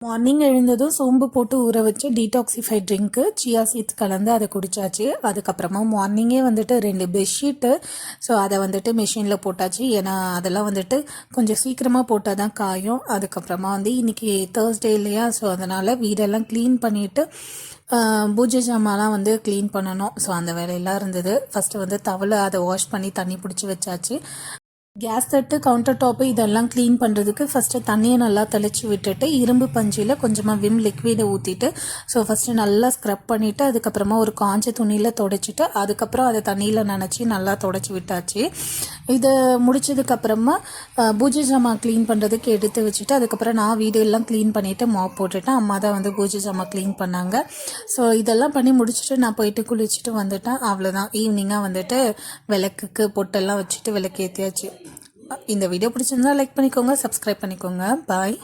Morning எழுந்ததும் சோம்பு போட்டு ஊற வச்சு டீடாக்சிஃபை ட்ரிங்க்கு சியா சீட்ஸ் கலந்து அதை குடித்தாச்சு. அதுக்கப்புறமா மார்னிங்கே வந்துட்டு 2 பெட்ஷீட்டு, ஸோ அதை வந்துட்டு மிஷினில் போட்டாச்சு. ஏன்னா அதெல்லாம் வந்துட்டு கொஞ்சம் சீக்கிரமாக போட்டால் தான் காயும். அதுக்கப்புறமா இன்றைக்கி தேர்ஸ்டே இல்லையா, ஸோ அதனால் வீடெல்லாம் க்ளீன் பண்ணிவிட்டு பூஜை ஜாமான்லாம் க்ளீன் பண்ணணும். ஸோ அந்த வேலையெல்லாம் இருந்தது. ஃபஸ்ட்டு தவளை அதை வாஷ் பண்ணி தண்ணி பிடிச்சி வச்சாச்சு. கேஸ் தட்டு, கவுண்டர் டாப்பு இதெல்லாம் க்ளீன் பண்ணுறதுக்கு ஃபஸ்ட்டு தண்ணியை நல்லா தெளித்து விட்டுட்டு இரும்பு பஞ்சியில் கொஞ்சமாக விம் லிக்விடை ஊற்றிட்டு ஸோ ஃபஸ்ட்டு நல்லா ஸ்க்ரப் பண்ணிவிட்டு அதுக்கப்புறமா ஒரு காஞ்ச துணியில் துடைச்சிட்டு அதுக்கப்புறம் அதை தண்ணியில் நனைச்சி நல்லா துடைச்சி விட்டாச்சு. இதை முடிச்சதுக்கப்புறமா பூஜை ஜாமான் க்ளீன் பண்ணுறதுக்கு எடுத்து வச்சுட்டு அதுக்கப்புறம் நான் வீடு எல்லாம் க்ளீன் பண்ணிவிட்டு மாப் போட்டுட்டேன். அம்மா தான் பூஜை ஜாமான் க்ளீன் பண்ணாங்க. ஸோ இதெல்லாம் பண்ணி முடிச்சுட்டு நான் போயிட்டு குளிச்சுட்டு வந்துட்டேன். அவ்வளோதான். ஈவினிங்காக விளக்குக்கு பொட்டெல்லாம் வச்சுட்டு விளக்கு ஏற்றியாச்சு. இந்த வீடியோ பிடிச்சிருந்தா லைக் பண்ணிக்கோங்க, சப்ஸ்கிரைப் பண்ணிக்கோங்க. பாய்.